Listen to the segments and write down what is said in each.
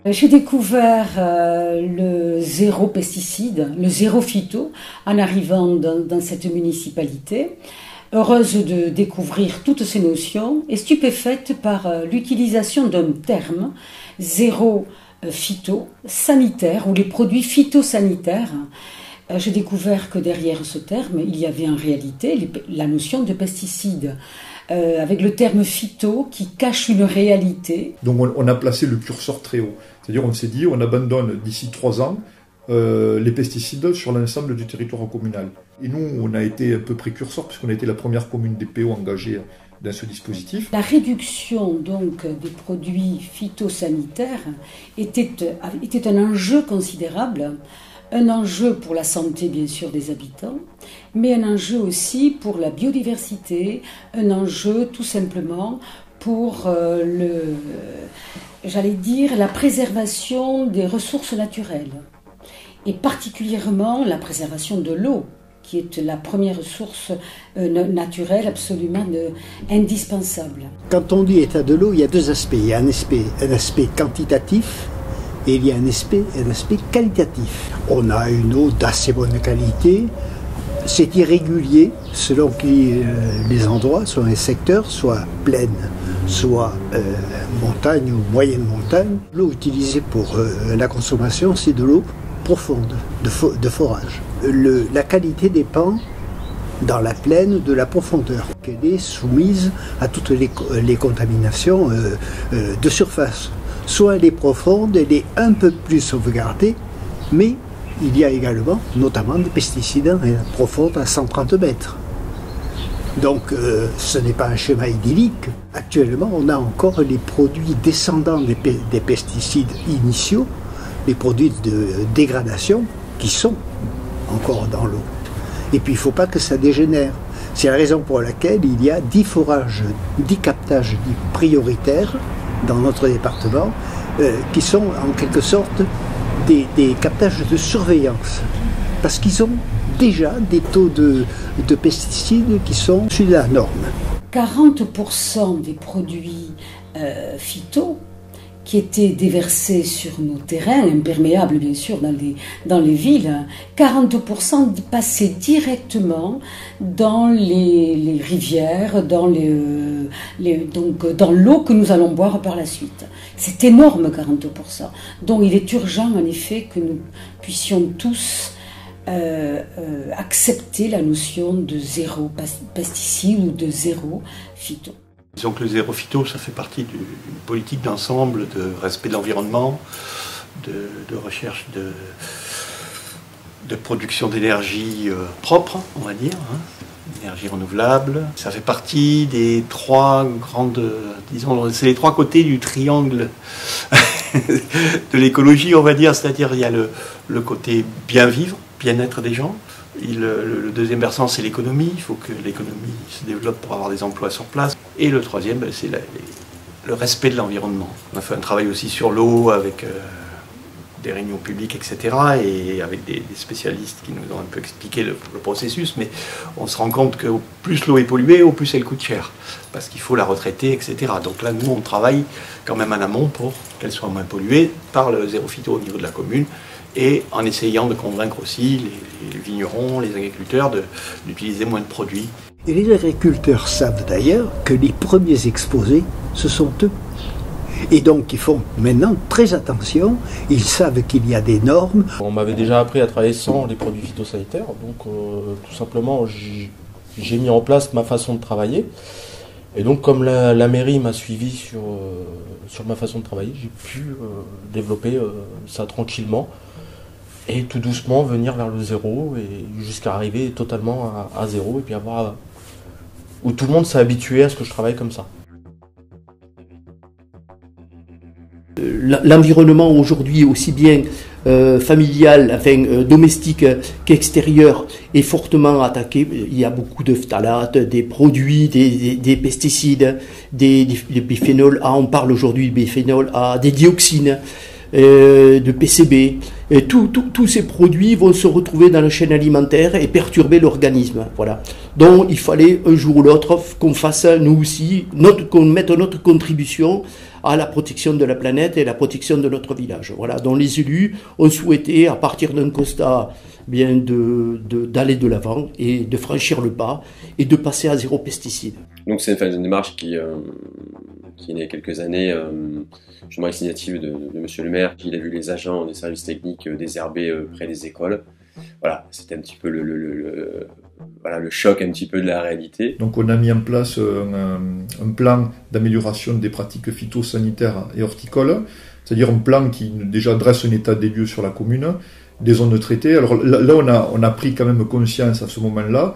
J'ai découvert le zéro pesticide, le zéro phyto, en arrivant dans cette municipalité. Heureuse de découvrir toutes ces notions et stupéfaite par l'utilisation d'un terme, zéro phyto, sanitaire, ou les produits phytosanitaires. J'ai découvert que derrière ce terme, il y avait en réalité la notion de pesticide, avec le terme phyto qui cache une réalité. Donc on a placé le curseur très haut. C'est-à-dire on s'est dit on abandonne d'ici 3 ans les pesticides sur l'ensemble du territoire communal. Et nous, on a été un peu précurseurs puisqu'on a été la première commune des PO engagée dans ce dispositif. La réduction donc des produits phytosanitaires était un enjeu considérable, un enjeu pour la santé bien sûr des habitants, mais un enjeu aussi pour la biodiversité, un enjeu tout simplement pour la préservation des ressources naturelles, et particulièrement la préservation de l'eau, qui est la première ressource naturelle absolument indispensable. Quand on dit état de l'eau, il y a deux aspects. Il y a un aspect quantitatif et il y a un aspect qualitatif. On a une eau d'assez bonne qualité. C'est irrégulier selon que les endroits, soit les secteurs, soit plaines, soit montagne ou moyenne montagne. L'eau utilisée pour la consommation, c'est de l'eau profonde, de forage. La qualité dépend dans la plaine de la profondeur. Elle est soumise à toutes les contaminations de surface. Soit elle est profonde, elle est un peu plus sauvegardée, mais il y a également notamment des pesticides profonds à 130 mètres. Donc ce n'est pas un schéma idyllique. Actuellement, on a encore les produits descendants des pesticides initiaux, les produits de dégradation qui sont encore dans l'eau. Et puis il ne faut pas que ça dégénère. C'est la raison pour laquelle il y a 10 forages, 10 captages prioritaires dans notre département qui sont en quelque sorte des captages de surveillance. Parce qu'ils ont déjà des taux de pesticides qui sont sous la norme. 40% des produits phyto qui étaient déversés sur nos terrains, imperméables bien sûr dans les villes, 40% passaient directement dans les rivières, donc dans l'eau que nous allons boire par la suite. C'est énorme, 40%. Donc il est urgent en effet que nous puissions tous accepter la notion de zéro pesticide ou de zéro phyto. Disons que le zéro phyto, ça fait partie d'une politique d'ensemble de respect de l'environnement, de recherche de production d'énergie propre, on va dire, énergie renouvelable. Ça fait partie des 3 grandes, c'est les 3 côtés du triangle de l'écologie, on va dire, c'est-à-dire il y a le côté bien vivre, bien-être des gens. Le deuxième versant, c'est l'économie. Il faut que l'économie se développe pour avoir des emplois sur place. Et le troisième, c'est le respect de l'environnement. On a fait un travail aussi sur l'eau avec des réunions publiques, etc. et avec des spécialistes qui nous ont un peu expliqué le processus. Mais on se rend compte que au plus l'eau est polluée, au plus elle coûte cher. Parce qu'il faut la retraiter, etc. Donc là, nous, on travaille quand même en amont pour qu'elle soit moins polluée par le zéro phyto au niveau de la commune. Et en essayant de convaincre aussi les vignerons, les agriculteurs d'utiliser moins de produits. Et les agriculteurs savent d'ailleurs que les premiers exposés, ce sont eux. Et donc ils font maintenant très attention, ils savent qu'il y a des normes. On m'avait déjà appris à travailler sans les produits phytosanitaires, donc tout simplement j'ai mis en place ma façon de travailler. Et donc comme la mairie m'a suivi sur ma façon de travailler, j'ai pu développer ça tranquillement. Et tout doucement venir vers le zéro et jusqu'à arriver totalement à zéro et puis où tout le monde s'est habitué à ce que je travaille comme ça. L'environnement aujourd'hui, aussi bien familial, domestique qu'extérieur est fortement attaqué. Il y a beaucoup de phtalates, des produits, des pesticides, des biphénols A, on parle aujourd'hui de biphénol A, des dioxines, de PCB. Et tous ces produits vont se retrouver dans la chaîne alimentaire et perturber l'organisme. Voilà. Donc il fallait un jour ou l'autre qu'on fasse, nous aussi, qu'on mette notre contribution à la protection de la planète et la protection de notre village. Voilà. Donc les élus ont souhaité, à partir d'un constat, bien d'aller de l'avant et de franchir le pas et de passer à 0 pesticide. Donc c'est une démarche qui est née il y a quelques années, justement à l'initiative de Monsieur le maire. Il a vu les agents des services techniques désherber près des écoles. Voilà, c'était un petit peu le choc un petit peu de la réalité. Donc on a mis en place un plan d'amélioration des pratiques phytosanitaires et horticoles, c'est-à-dire un plan qui déjà dresse un état des lieux sur la commune, des zones traitées. Alors là on a pris quand même conscience à ce moment-là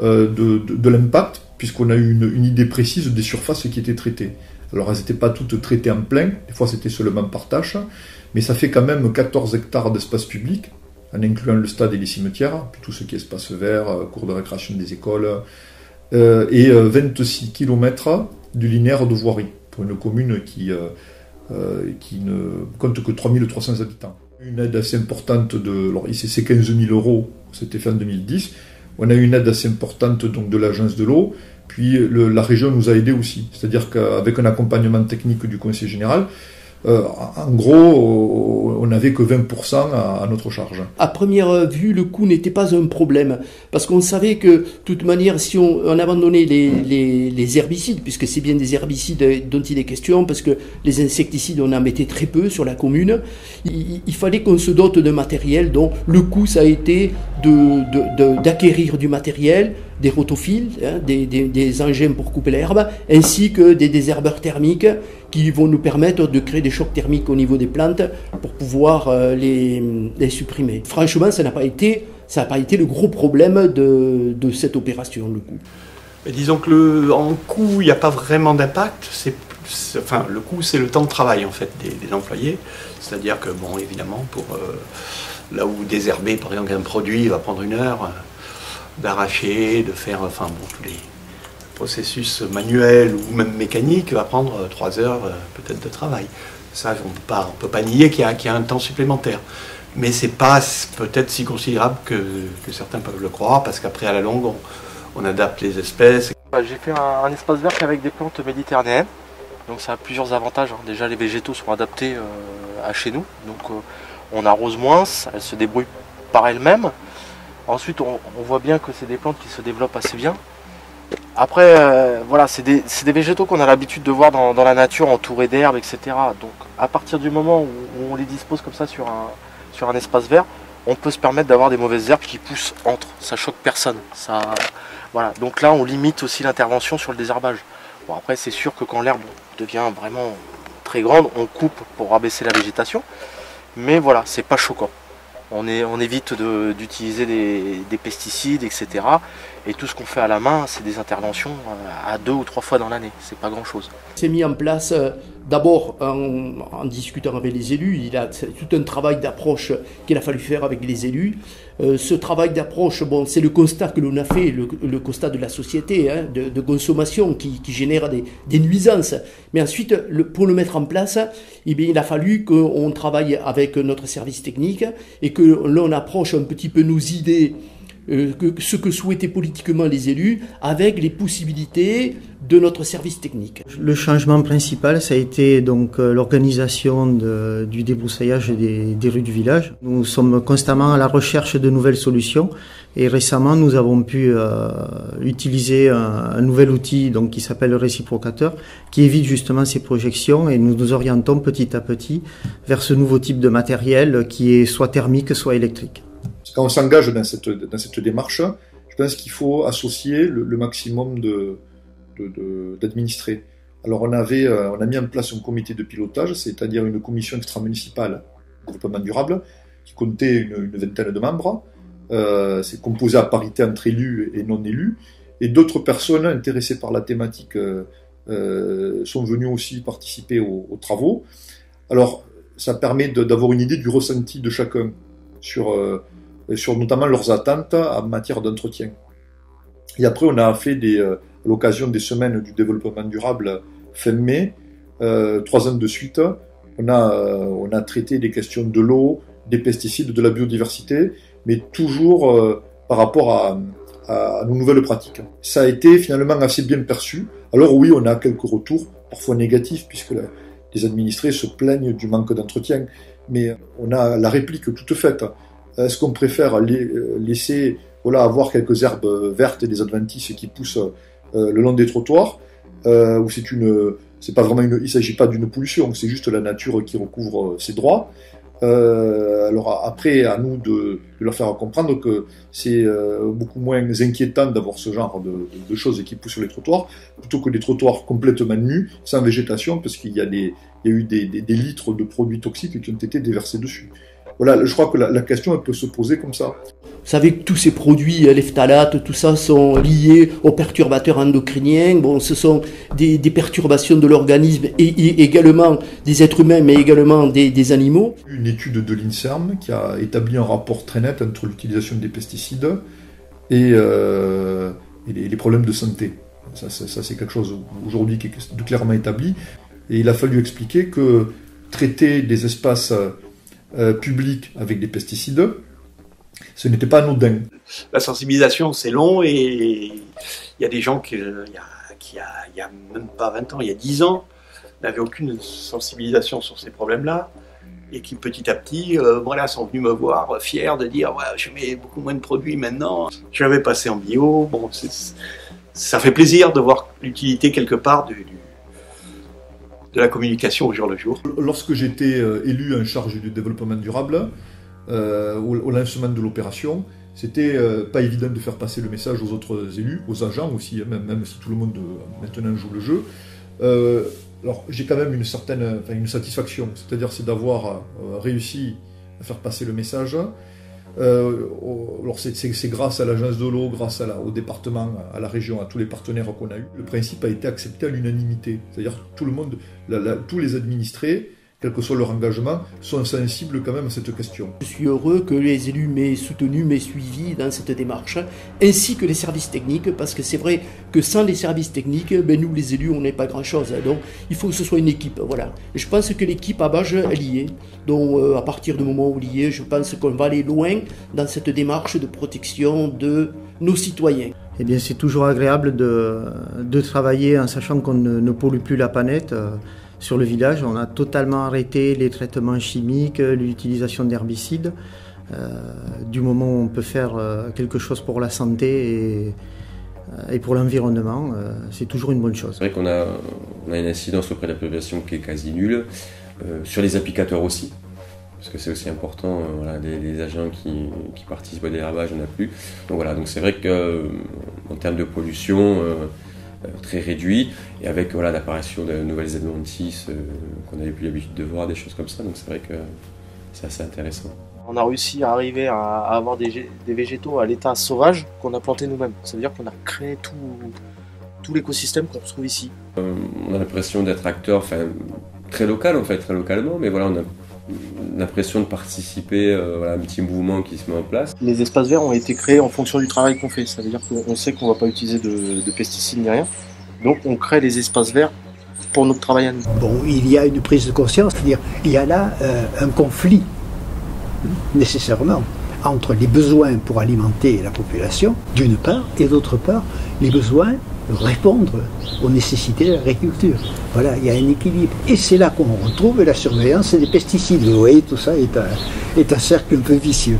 de l'impact, puisqu'on a eu une idée précise des surfaces qui étaient traitées. Alors elles n'étaient pas toutes traitées en plein, des fois c'était seulement par tâche, mais ça fait quand même 14 hectares d'espace public, en incluant le stade et les cimetières, puis tout ce qui est espace vert, cours de récréation des écoles, et 26 km du linéaire de voirie, pour une commune qui ne compte que 3300 habitants. Une aide assez importante, alors ici c'est 15 000 €, c'était fait en 2010, on a eu une aide assez importante donc, de l'agence de l'eau, puis la région nous a aidés aussi, c'est-à-dire qu'avec un accompagnement technique du conseil général, en gros, on n'avait que 20% à notre charge. À première vue, le coût n'était pas un problème, parce qu'on savait que, de toute manière, si on abandonnait les herbicides, puisque c'est bien des herbicides dont il est question, parce que les insecticides, on en mettait très peu sur la commune, il fallait qu'on se dote de matériel, dont le coût, ça a été d'acquérir du matériel, des rotophiles, des engins pour couper l'herbe, ainsi que des désherbeurs thermiques qui vont nous permettre de créer des chocs thermiques au niveau des plantes pour pouvoir les supprimer. Franchement, ça n'a pas été le gros problème de cette opération, le coût. Mais disons que en coût, il n'y a pas vraiment d'impact. Le coût, c'est le temps de travail en fait des employés. C'est-à-dire que, bon, évidemment, pour là où désherber, par exemple, un produit va prendre 1 heure, d'arracher, de faire, tous les processus manuels ou même mécaniques va prendre 3 heures peut-être de travail. Ça, on peut pas nier qu'il y a un temps supplémentaire. Mais c'est pas peut-être si considérable que certains peuvent le croire, parce qu'après, à la longue, on adapte les espèces. J'ai fait un espace vert avec des plantes méditerranéennes. Donc ça a plusieurs avantages. Déjà, les végétaux sont adaptés à chez nous. Donc on arrose moins, elles se débrouillent par elles-mêmes. Ensuite, on voit bien que c'est des plantes qui se développent assez bien. Après, c'est des végétaux qu'on a l'habitude de voir dans la nature, entourés d'herbes, etc. Donc, à partir du moment où on les dispose comme ça sur un espace vert, on peut se permettre d'avoir des mauvaises herbes qui poussent entre. Ça choque personne. Voilà. Donc là, on limite aussi l'intervention sur le désherbage. Bon, après, c'est sûr que quand l'herbe devient vraiment très grande, on coupe pour abaisser la végétation. Mais voilà, c'est pas choquant. On évite d'utiliser des pesticides, etc. Et tout ce qu'on fait à la main, c'est des interventions à 2 ou 3 fois dans l'année. C'est pas grand-chose. C'est mis en place d'abord en discutant avec les élus. Il y a tout un travail d'approche qu'il a fallu faire avec les élus. Ce travail d'approche, c'est le constat que l'on a fait, le constat de la société, de consommation qui génère des nuisances. Mais ensuite, pour le mettre en place, il a fallu qu'on travaille avec notre service technique et que l'on approche un petit peu nos idées, ce que souhaitaient politiquement les élus, avec les possibilités de notre service technique. Le changement principal, ça a été donc l'organisation du débroussaillage des rues du village. Nous sommes constamment à la recherche de nouvelles solutions et récemment nous avons pu utiliser un nouvel outil donc, qui s'appelle le réciprocateur, qui évite justement ces projections et nous nous orientons petit à petit vers ce nouveau type de matériel qui est soit thermique, soit électrique. Quand on s'engage dans cette démarche, je pense qu'il faut associer le maximum d'administrés. Alors on a mis en place un comité de pilotage, c'est-à-dire une commission extra-municipale développement durable, qui comptait une vingtaine de membres. C'est composé à parité entre élus et non élus. Et d'autres personnes intéressées par la thématique sont venues aussi participer aux travaux. Alors, ça permet d'avoir une idée du ressenti de chacun sur notamment leurs attentes en matière d'entretien. Et après, on a fait à l'occasion des semaines du développement durable fin mai, 3 ans de suite, on a traité des questions de l'eau, des pesticides, de la biodiversité, mais toujours par rapport à nos nouvelles pratiques. Ça a été finalement assez bien perçu. Alors oui, on a quelques retours, parfois négatifs, puisque les administrés se plaignent du manque d'entretien, mais on a la réplique toute faite. Est-ce qu'on préfère laisser avoir quelques herbes vertes et des adventices qui poussent le long des trottoirs, où c'est pas vraiment il s'agit pas d'une pollution, c'est juste la nature qui recouvre ses droits. Alors après, à nous de leur faire comprendre que c'est beaucoup moins inquiétant d'avoir ce genre de choses qui poussent sur les trottoirs, plutôt que des trottoirs complètement nus, sans végétation, parce qu'il y a eu des litres de produits toxiques qui ont été déversés dessus. Voilà, je crois que la question elle peut se poser comme ça. Vous savez que tous ces produits, les phtalates, tout ça, sont liés aux perturbateurs endocriniens. Bon, ce sont des perturbations de l'organisme et également des êtres humains, mais également des animaux. Une étude de l'INSERM qui a établi un rapport très net entre l'utilisation des pesticides et les problèmes de santé. Ça c'est quelque chose aujourd'hui qui est clairement établi. Et il a fallu expliquer que traiter des espaces publics avec des pesticides, ce n'était pas anodin. La sensibilisation, c'est long et il y a des gens qui, il y a même pas 20 ans, il y a 10 ans, n'avaient aucune sensibilisation sur ces problèmes-là et qui petit à petit sont venus me voir fiers de dire ouais, je mets beaucoup moins de produits maintenant, je vais passer en bio. Bon, ça fait plaisir de voir l'utilité quelque part de la communication au jour le jour. Lorsque j'étais élu en charge du développement durable, au lancement de l'opération, c'était pas évident de faire passer le message aux autres élus, aux agents aussi, même si tout le monde maintenant joue le jeu. Alors j'ai quand même une satisfaction, c'est-à-dire c'est d'avoir réussi à faire passer le message. Alors c'est grâce à l'agence de l'eau, grâce au département, à la région, à tous les partenaires qu'on a eu. Le principe a été accepté à l'unanimité, c'est-à-dire tout le monde, tous les administrés, quel que soit leur engagement, sont sensibles quand même à cette question. Je suis heureux que les élus m'aient soutenu, m'aient suivi dans cette démarche, ainsi que les services techniques, parce que c'est vrai que sans les services techniques, nous les élus, on n'est pas grand-chose. Donc il faut que ce soit une équipe, voilà. Et je pense que l'équipe à Bages, elle y est. Donc à partir du moment où elle y est, je pense qu'on va aller loin dans cette démarche de protection de nos citoyens. Eh bien, c'est toujours agréable de travailler en sachant qu'on ne pollue plus la planète. Sur le village, on a totalement arrêté les traitements chimiques, l'utilisation d'herbicides. Du moment où on peut faire quelque chose pour la santé et pour l'environnement, c'est toujours une bonne chose. C'est vrai qu'on a une incidence auprès de la population qui est quasi nulle, sur les applicateurs aussi, parce que c'est aussi important, des agents qui participent au dérabage, on n'a plus. Donc voilà, donc c'est vrai qu'en termes de pollution, très réduit, et avec l'apparition de nouvelles adventices qu'on n'avait plus l'habitude de voir, des choses comme ça, donc c'est vrai que c'est assez intéressant. On a réussi à arriver à avoir des végétaux à l'état sauvage qu'on a plantés nous-mêmes. Ça veut dire qu'on a créé tout l'écosystème qu'on retrouve ici. On a l'impression d'être acteur très localement, mais voilà, on a l'impression de participer à un petit mouvement qui se met en place. Les espaces verts ont été créés en fonction du travail qu'on fait. Ça veut dire qu'on sait qu'on ne va pas utiliser de pesticides ni rien. Donc on crée les espaces verts pour notre travail à nous. Bon, il y a une prise de conscience, c'est-à-dire il y a là un conflit, nécessairement, entre les besoins pour alimenter la population, d'une part, et d'autre part, les besoins de répondre aux nécessités de l'agriculture. Voilà, il y a un équilibre. Et c'est là qu'on retrouve la surveillance des pesticides. Vous voyez, tout ça est un cercle un peu vicieux.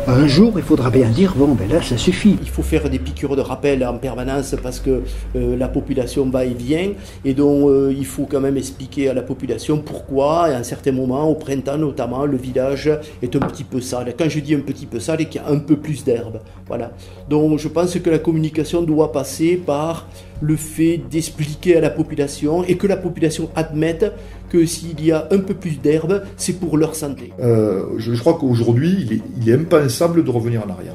Un jour, il faudra bien dire, bon, ben là, ça suffit. Il faut faire des piqûres de rappel en permanence parce que la population va et vient. Et donc, il faut quand même expliquer à la population pourquoi, à un certain moment, au printemps notamment, le village est un petit peu sale. Quand je dis un petit peu sale, c'est qu'il y a un peu plus d'herbe. Voilà. Donc, je pense que la communication doit passer par le fait d'expliquer à la population et que la population admette que s'il y a un peu plus d'herbe, c'est pour leur santé. Je crois qu'aujourd'hui, il est impensable de revenir en arrière.